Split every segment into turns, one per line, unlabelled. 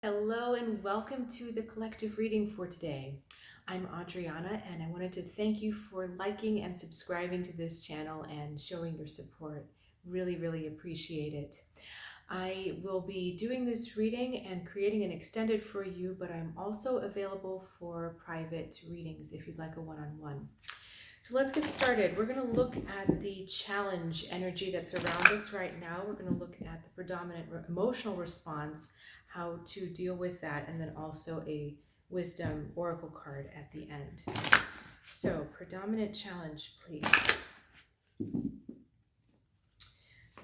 Hello and welcome to the collective reading for today. I'm Adriana and I wanted to thank you for liking and subscribing to this channel and showing your support. Really appreciate it. I will be doing this reading and creating an extended for you, but I'm also available for private readings if you'd like a one-on-one. So let's get started. We're going to look at the challenge energy that's around us right now. We're going to look at the predominant emotional response, how to deal with that, and then also a wisdom oracle card at the end. So predominant challenge, please. All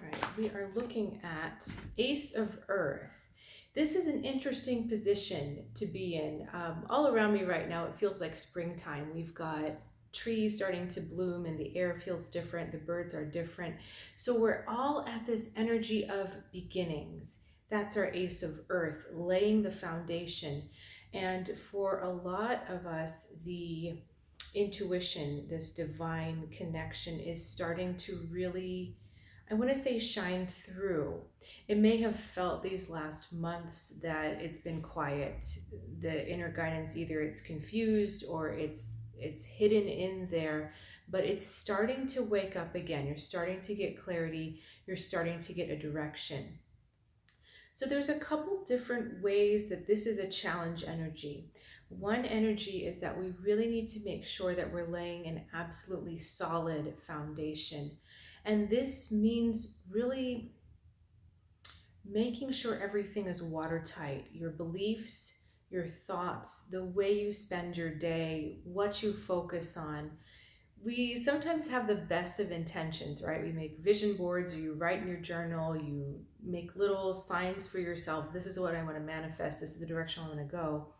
right, we are looking at Ace of Earth. This is an interesting position to be in. All around me right now, it feels like springtime. We've got trees starting to bloom and the air feels different. The birds are different. So we're all at this energy of beginnings. That's our Ace of Earth, laying the foundation. And for a lot of us, the intuition, this divine connection is starting to really, I want to say, shine through. It may have felt these last months that it's been quiet. The inner guidance, either it's confused or it's hidden in there, but it's starting to wake up again. You're starting to get clarity. You're starting to get a direction. So there's a couple different ways that this is a challenge energy. One energy is that we really need to make sure that we're laying an absolutely solid foundation. And this means really making sure everything is watertight. Your beliefs, your thoughts, the way you spend your day, what you focus on. We sometimes have the best of intentions, right? We make vision boards, or you write in your journal, you make little signs for yourself. This is what I want to manifest. This is the direction I want to go.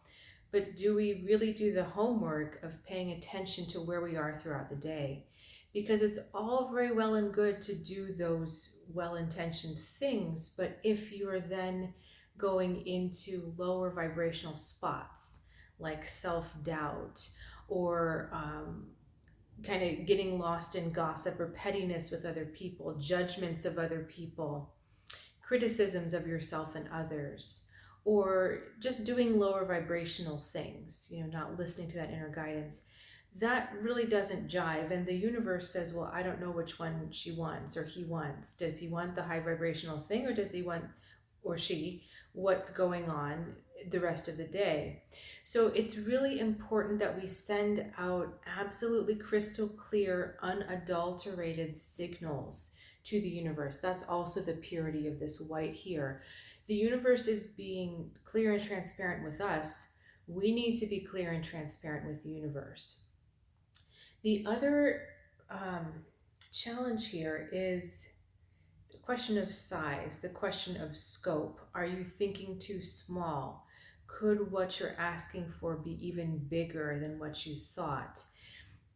But do we really do the homework of paying attention to where we are throughout the day? Because it's all very well and good to do those well-intentioned things, but if you are then going into lower vibrational spots like self-doubt or kind of getting lost in gossip or pettiness with other people, judgments of other people, criticisms of yourself and others, or just doing lower vibrational things, not listening to that inner guidance, that really doesn't jive. And the universe says, well, I don't know which one she wants or he wants. Does he want the high vibrational thing, or does he want, or she, what's going on the rest of the day? So it's really important that we send out absolutely crystal clear, unadulterated signals to the universe. That's also the purity of this white here. The universe is being clear and transparent with us. We need to be clear and transparent with the universe. The other challenge here is the question of size, the question of scope. Are you thinking too small? Could what you're asking for be even bigger than what you thought?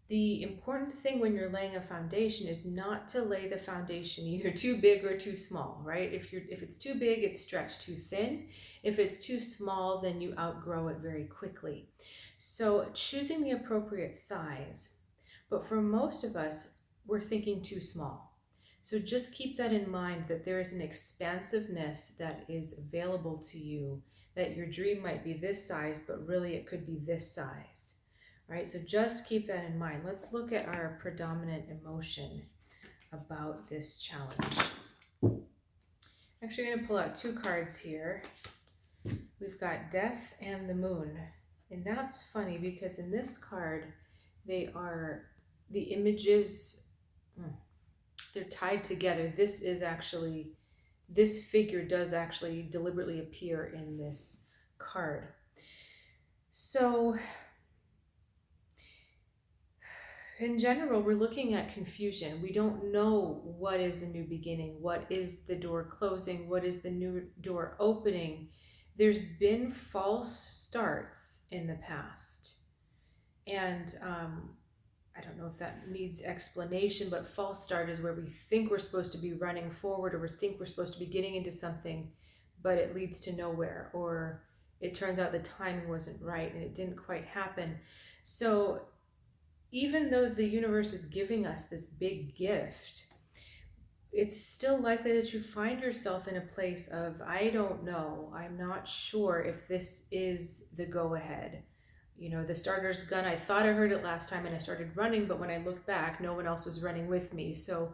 The important thing when you're laying a foundation is not to lay the foundation either too big or too small, right? If it's too big, it's stretched too thin. If it's too small, then you outgrow it very quickly. So choosing the appropriate size. But for most of us, we're thinking too small. So just keep that in mind, that there is an expansiveness that is available to you, that your dream might be this size, but really it could be this size. All right, so just keep that in mind. Let's look at our predominant emotion about this challenge. Actually, I'm going to pull out two cards here. We've got Death and the Moon. And that's funny because in this card, they are the images, they're tied together. This figure does actually deliberately appear in this card. So in general, we're looking at confusion. We don't know what is a new beginning, what is the door closing, what is the new door opening. There's been false starts in the past. And I don't know if that needs explanation, but false start is where we think we're supposed to be running forward, or we think we're supposed to be getting into something, but it leads to nowhere, or it turns out the timing wasn't right and it didn't quite happen. So even though the universe is giving us this big gift, it's still likely that you find yourself in a place of, I don't know, I'm not sure if this is the go ahead. The starter's gun, I thought I heard it last time and I started running, but when I looked back, no one else was running with me. So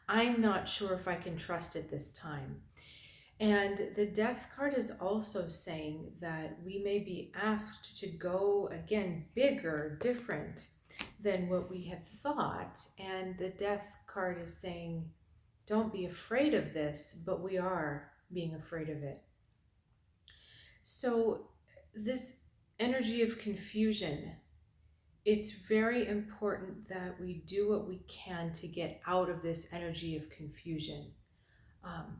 I'm not sure if I can trust it this time. And the death card is also saying that we may be asked to go again bigger, different than what we had thought. And the death card is saying, don't be afraid of this, but we are being afraid of it. So, this energy of confusion, it's very important that we do what we can to get out of this energy of confusion. Um,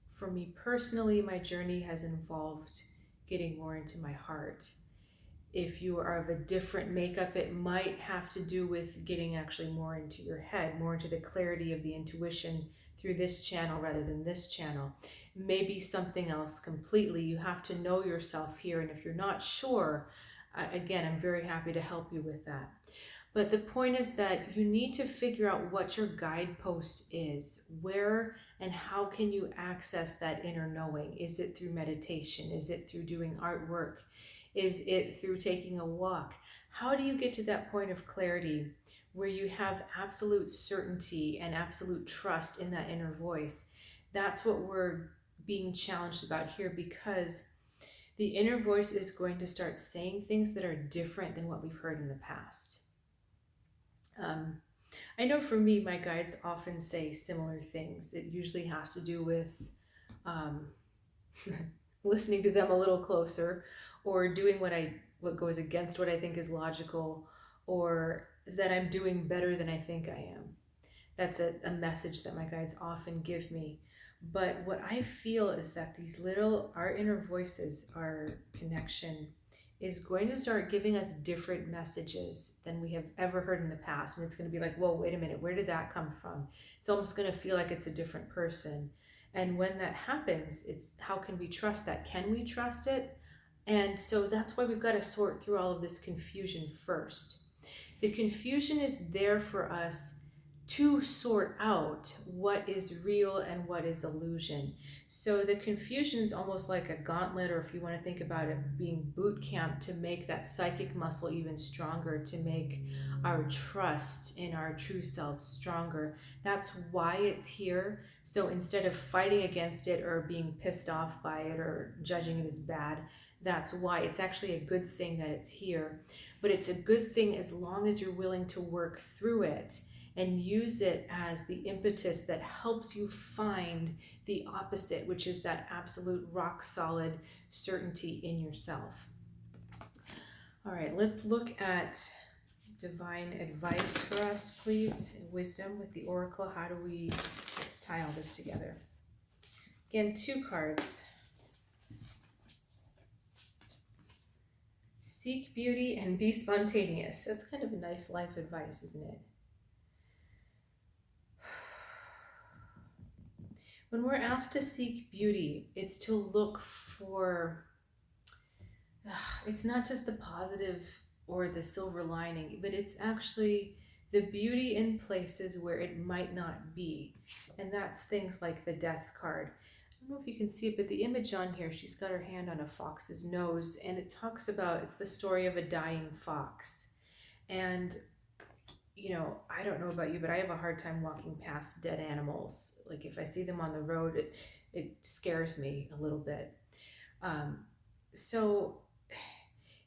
for me personally, my journey has involved getting more into my heart. If you are of a different makeup, it might have to do with getting actually more into your head, more into the clarity of the intuition through this channel rather than this channel. Maybe something else completely. You have to know yourself here. And if you're not sure, again, I'm very happy to help you with that. But the point is that you need to figure out what your guidepost is. Where and how can you access that inner knowing? Is it through meditation? Is it through doing artwork? Is it through taking a walk? How do you get to that point of clarity where you have absolute certainty and absolute trust in that inner voice? That's what we're being challenged about here, because the inner voice is going to start saying things that are different than what we've heard in the past. I know for me, my guides often say similar things. It usually has to do with listening to them a little closer, or doing what goes against what I think is logical, or that I'm doing better than I think I am. That's a message that my guides often give me. But what I feel is that our inner voices, our connection, is going to start giving us different messages than we have ever heard in the past. And it's going to be like, whoa, wait a minute, where did that come from? It's almost going to feel like it's a different person. And when that happens, it's how can we trust that? Can we trust it? And so that's why we've got to sort through all of this confusion first. The confusion is there for us to sort out what is real and what is illusion. So the confusion is almost like a gauntlet, or if you want to think about it being boot camp, to make that psychic muscle even stronger, to make our trust in our true selves stronger. That's why it's here. So instead of fighting against it or being pissed off by it or judging it as bad, that's why it's actually a good thing that it's here. But it's a good thing as long as you're willing to work through it and use it as the impetus that helps you find the opposite, which is that absolute rock solid certainty in yourself. All right, let's look at divine advice for us, please. Wisdom with the oracle. How do we tie all this together? Again, 2 cards. Seek beauty and be spontaneous. That's kind of a nice life advice, isn't it? When we're asked to seek beauty, it's to look for, it's not just the positive or the silver lining, but it's actually the beauty in places where it might not be. And that's things like the death card. I don't know if you can see it, but the image on here, she's got her hand on a fox's nose, and it talks about, it's the story of a dying fox. And I don't know about you, but I have a hard time walking past dead animals. Like if I see them on the road, it scares me a little bit. So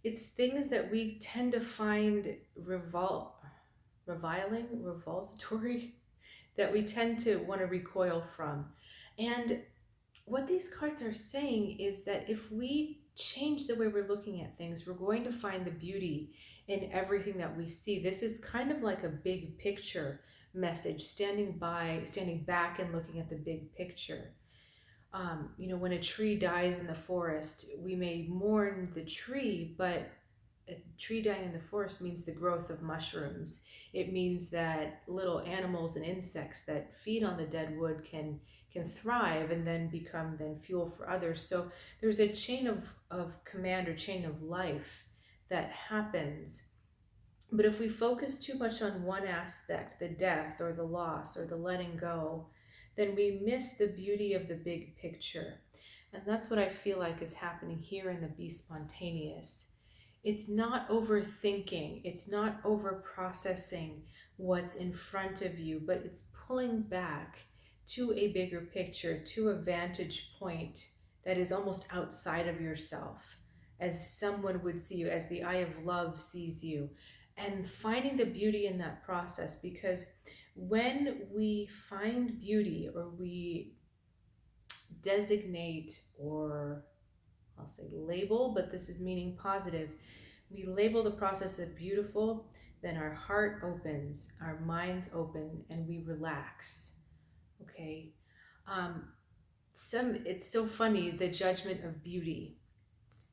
it's things that we tend to find revulsatory, that we tend to want to recoil from. And what these cards are saying is that if we change the way we're looking at things, we're going to find the beauty in everything that we see. This is kind of like a big picture message, standing back and looking at the big picture. When a tree dies in the forest, we may mourn the tree, but a tree dying in the forest means the growth of mushrooms. It means that little animals and insects that feed on the dead wood can thrive and then become fuel for others. So there's a chain of command, or chain of life, that happens. But if we focus too much on one aspect, the death or the loss or the letting go, then we miss the beauty of the big picture. And that's what I feel like is happening here in the Be Spontaneous. It's not overthinking, it's not over processing what's in front of you, but it's pulling back to a bigger picture, to a vantage point that is almost outside of yourself, as someone would see you, as the eye of love sees you, and finding the beauty in that process. Because when we find beauty, or we designate, or I'll say label, but this is meaning positive, we label the process as beautiful, then our heart opens, our minds open, and we relax. Okay. It's so funny, the judgment of beauty,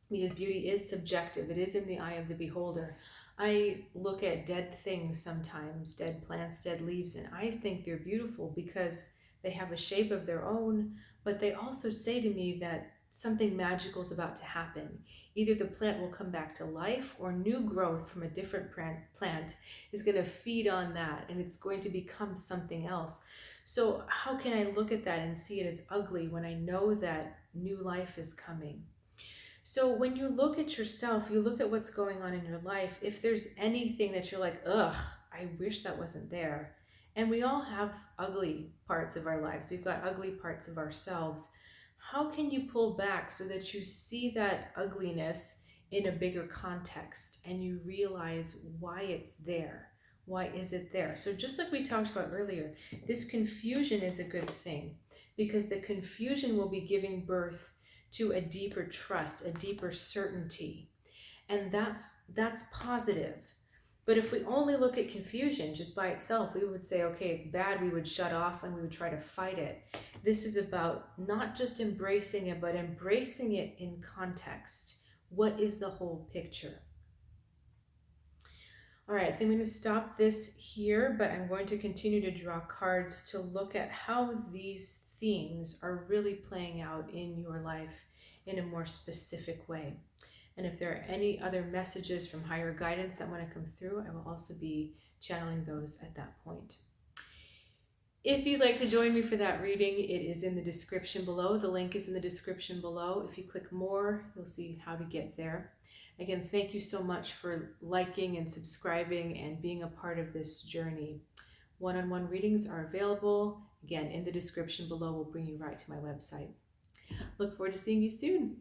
because beauty is subjective. It is in the eye of the beholder. I look at dead things sometimes, dead plants, dead leaves, and I think they're beautiful because they have a shape of their own, but they also say to me that something magical is about to happen. Either the plant will come back to life, or new growth from a different plant is going to feed on that, and it's going to become something else. So how can I look at that and see it as ugly when I know that new life is coming? So when you look at yourself, you look at what's going on in your life. If there's anything that you're like, ugh, I wish that wasn't there. And we all have ugly parts of our lives. We've got ugly parts of ourselves. How can you pull back so that you see that ugliness in a bigger context and you realize why it's there? Why is it there? So just like we talked about earlier, this confusion is a good thing, because the confusion will be giving birth to a deeper trust, a deeper certainty. And that's positive. But if we only look at confusion just by itself, we would say, okay, it's bad, we would shut off and we would try to fight it. This is about not just embracing it, but embracing it in context. What is the whole picture? All right, I think I'm going to stop this here, but I'm going to continue to draw cards to look at how these themes are really playing out in your life in a more specific way. And if there are any other messages from higher guidance that want to come through, I will also be channeling those at that point. If you'd like to join me for that reading, it is in the description below. The link is in the description below. If you click more, you'll see how to get there. Again, thank you so much for liking and subscribing and being a part of this journey. One-on-one readings are available. Again, in the description below will bring you right to my website. Look forward to seeing you soon.